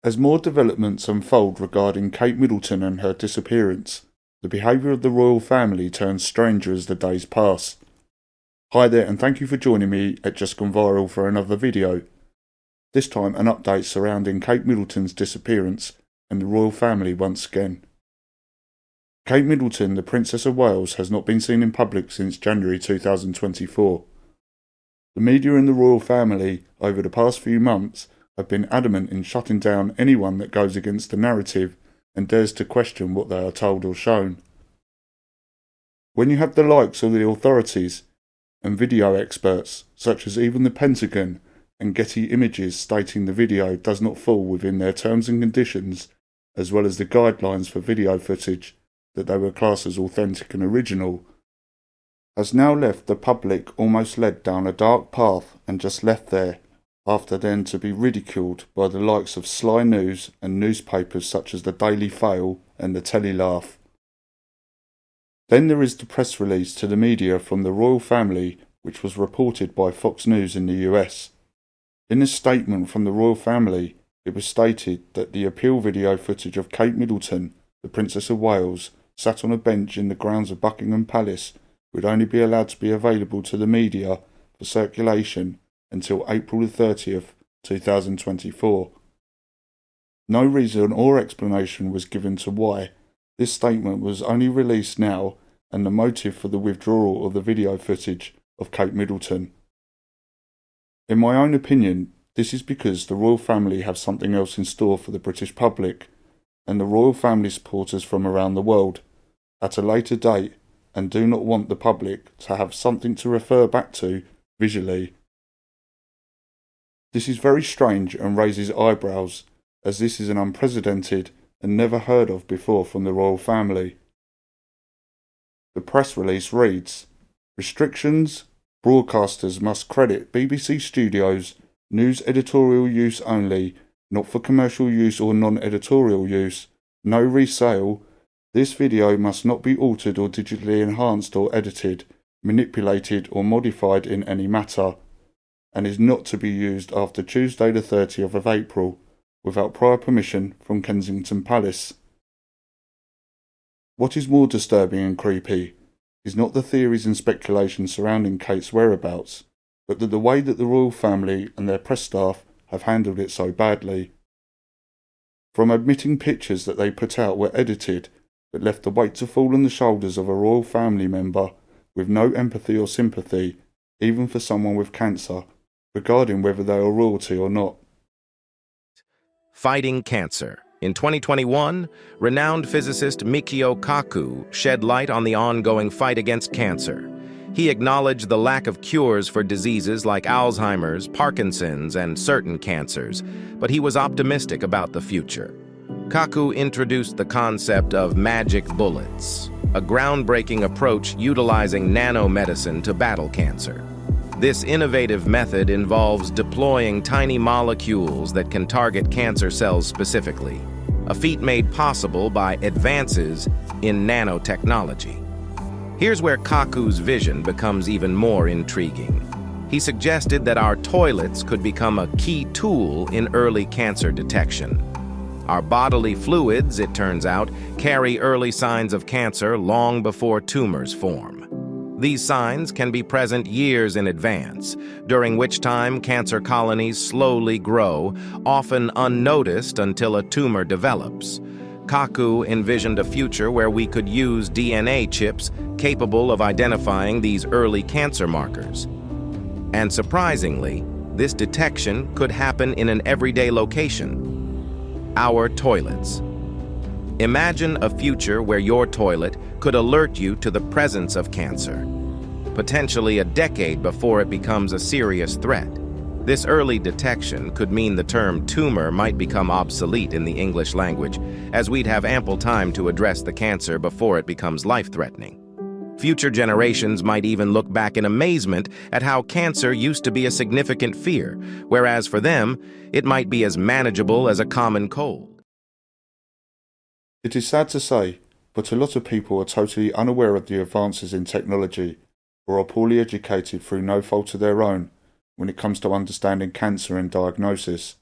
As more developments unfold regarding Kate Middleton and her disappearance, the behaviour of the royal family turns stranger as the days pass. Hi there, and thank you for joining me at Just Gone Viral for another video. This time an update surrounding Kate Middleton's disappearance and the royal family once again. Kate Middleton, the Princess of Wales, has not been seen in public since January 2024. The media and the royal family over the past few months have been adamant in shutting down anyone that goes against the narrative and dares to question what they are told or shown. When you have the likes of the authorities and video experts, such as even the Pentagon and Getty Images, stating the video does not fall within their terms and conditions, as well as the guidelines for video footage that they were classed as authentic and original, has now left the public almost led down a dark path and just left there, after then to be ridiculed by the likes of Sly News and newspapers such as the Daily Fail and the Telly Laugh. Then there is the press release to the media from the royal family, which was reported by Fox News in the US. In a statement from the royal family, it was stated that the appeal video footage of Kate Middleton, the Princess of Wales, sat on a bench in the grounds of Buckingham Palace would only be allowed to be available to the media for circulation until April 30th, 2024. No reason or explanation was given to why this statement was only released now and the motive for the withdrawal of the video footage of Kate Middleton. In my own opinion, this is because the royal family have something else in store for the British public and the royal family supporters from around the world at a later date, and do not want the public to have something to refer back to visually. This is very strange and raises eyebrows, as this is an unprecedented and never heard of before from the royal family. The press release reads, "Restrictions: broadcasters must credit BBC Studios, news editorial use only, not for commercial use or non-editorial use, no resale. This video must not be altered or digitally enhanced or edited, manipulated or modified in any matter, and is not to be used after Tuesday the 30th of April, without prior permission from Kensington Palace." What is more disturbing and creepy is not the theories and speculations surrounding Kate's whereabouts, but the way that the royal family and their press staff have handled it so badly. From admitting pictures that they put out were edited, but left the weight to fall on the shoulders of a royal family member with no empathy or sympathy, even for someone with cancer, regarding whether they are royalty or not. Fighting cancer. In 2021, renowned physicist Michio Kaku shed light on the ongoing fight against cancer. He acknowledged the lack of cures for diseases like Alzheimer's, Parkinson's, and certain cancers, but he was optimistic about the future. Kaku introduced the concept of magic bullets, a groundbreaking approach utilizing nanomedicine to battle cancer. This innovative method involves deploying tiny molecules that can target cancer cells specifically, a feat made possible by advances in nanotechnology. Here's where Kaku's vision becomes even more intriguing. He suggested that our toilets could become a key tool in early cancer detection. Our bodily fluids, it turns out, carry early signs of cancer long before tumors form. These signs can be present years in advance, during which time cancer colonies slowly grow, often unnoticed until a tumor develops. Kaku envisioned a future where we could use DNA chips capable of identifying these early cancer markers. And surprisingly, this detection could happen in an everyday location: our toilets. Imagine a future where your toilet could alert you to the presence of cancer, potentially a decade before it becomes a serious threat. This early detection could mean the term tumor might become obsolete in the English language, as we'd have ample time to address the cancer before it becomes life-threatening. Future generations might even look back in amazement at how cancer used to be a significant fear, whereas for them, it might be as manageable as a common cold. It is sad to say, but a lot of people are totally unaware of the advances in technology, or are poorly educated through no fault of their own when it comes to understanding cancer and diagnosis.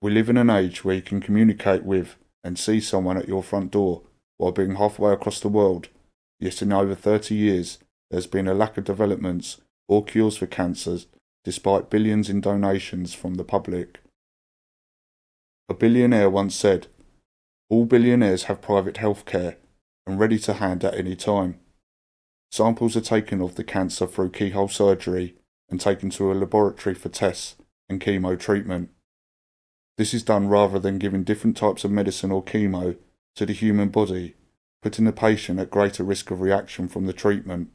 We live in an age where you can communicate with and see someone at your front door while being halfway across the world, yet in over 30 years there has been a lack of developments or cures for cancers despite billions in donations from the public. A billionaire once said, "All billionaires have private health care and ready to hand at any time. Samples are taken of the cancer through keyhole surgery and taken to a laboratory for tests and chemo treatment. This is done rather than giving different types of medicine or chemo to the human body, putting the patient at greater risk of reaction from the treatment.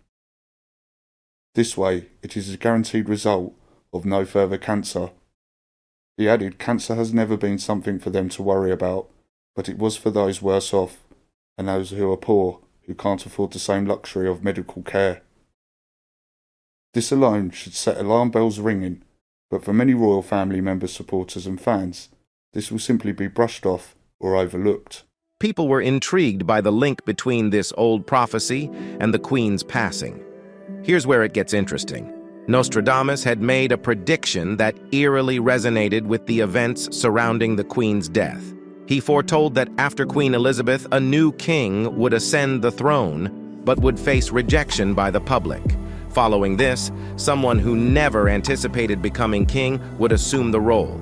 This way, it is a guaranteed result of no further cancer." He added, cancer has never been something for them to worry about, but it was for those worse off, and those who are poor, who can't afford the same luxury of medical care. This alone should set alarm bells ringing, but for many royal family members, supporters and fans, this will simply be brushed off or overlooked. People were intrigued by the link between this old prophecy and the Queen's passing. Here's where it gets interesting. Nostradamus had made a prediction that eerily resonated with the events surrounding the Queen's death. He foretold that after Queen Elizabeth, a new king would ascend the throne, but would face rejection by the public. Following this, someone who never anticipated becoming king would assume the role.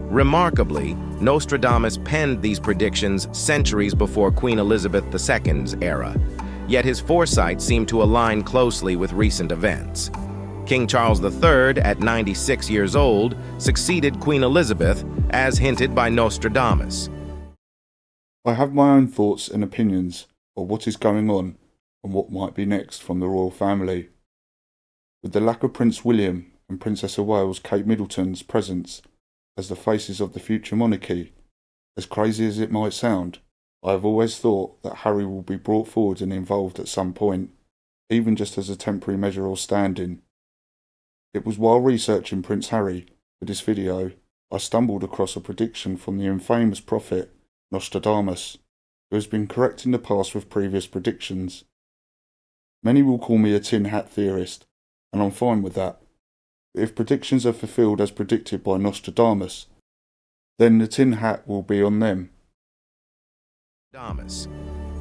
Remarkably, Nostradamus penned these predictions centuries before Queen Elizabeth II's era. Yet his foresight seemed to align closely with recent events. King Charles III, at 96 years old, succeeded Queen Elizabeth, as hinted by Nostradamus. I have my own thoughts and opinions of what is going on and what might be next from the royal family. With the lack of Prince William and Princess of Wales Kate Middleton's presence as the faces of the future monarchy, as crazy as it might sound, I have always thought that Harry will be brought forward and involved at some point, even just as a temporary measure or stand-in. It was while researching Prince Harry for this video, I stumbled across a prediction from the infamous prophet Nostradamus, who has been correct in the past with previous predictions. Many will call me a tin hat theorist, and I'm fine with that. But if predictions are fulfilled as predicted by Nostradamus, then the tin hat will be on them.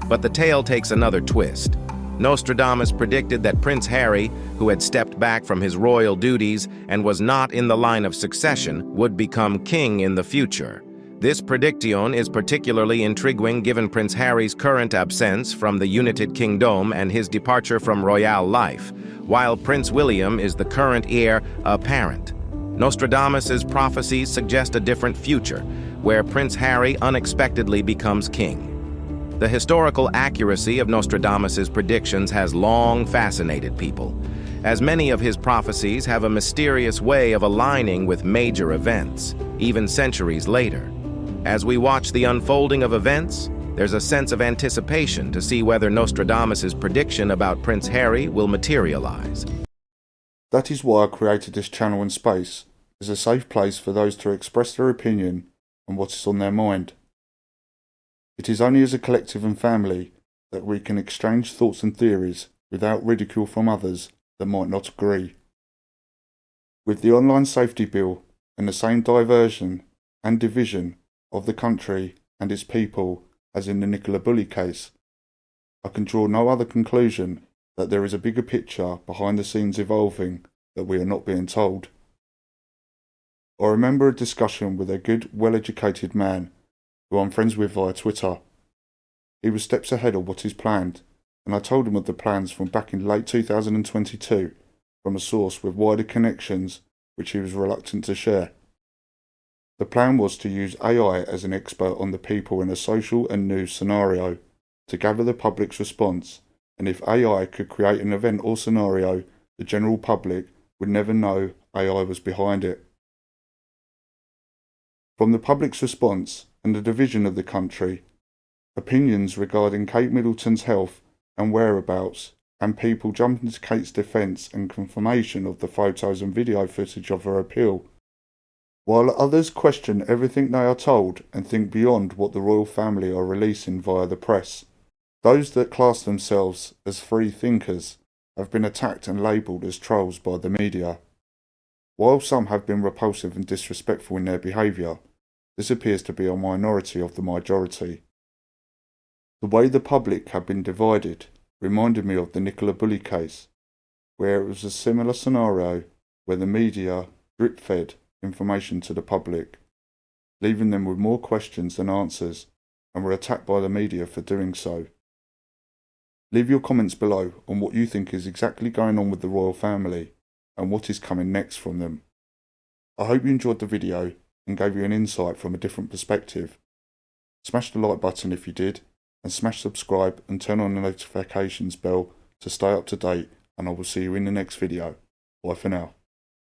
But the tale takes another twist. Nostradamus predicted that Prince Harry, who had stepped back from his royal duties and was not in the line of succession, would become king in the future. This prediction is particularly intriguing given Prince Harry's current absence from the United Kingdom and his departure from royal life, while Prince William is the current heir apparent. Nostradamus's prophecies suggest a different future, where Prince Harry unexpectedly becomes king. The historical accuracy of Nostradamus's predictions has long fascinated people, as many of his prophecies have a mysterious way of aligning with major events, even centuries later. As we watch the unfolding of events, there's a sense of anticipation to see whether Nostradamus's prediction about Prince Harry will materialize. That is why I created this channel and space, as a safe place for those to express their opinion and what is on their mind. It is only as a collective and family that we can exchange thoughts and theories without ridicule from others that might not agree. With the online safety bill and the same diversion and division of the country and its people as in the Nicola Bulley case, I can draw no other conclusion that there is a bigger picture behind the scenes evolving that we are not being told. I remember a discussion with a good, well-educated man who I'm friends with via Twitter. He was steps ahead of what is planned, and I told him of the plans from back in late 2022 from a source with wider connections which he was reluctant to share. The plan was to use AI as an expert on the people in a social and news scenario to gather the public's response, and if AI could create an event or scenario, the general public would never know AI was behind it. From the public's response and the division of the country, opinions regarding Kate Middleton's health and whereabouts, and people jumping to Kate's defence and confirmation of the photos and video footage of her appeal, while others question everything they are told and think beyond what the royal family are releasing via the press. Those that class themselves as free thinkers have been attacked and labelled as trolls by the media. While some have been repulsive and disrespectful in their behaviour, this appears to be a minority of the majority. The way the public had been divided reminded me of the Nicola Bulley case, where it was a similar scenario where the media drip-fed information to the public, leaving them with more questions than answers, and were attacked by the media for doing so. Leave your comments below on what you think is exactly going on with the royal family and what is coming next from them. I hope you enjoyed the video and gave you an insight from a different perspective. Smash the like button if you did, and smash subscribe and turn on the notifications bell to stay up to date, and I will see you in the next video. Bye for now.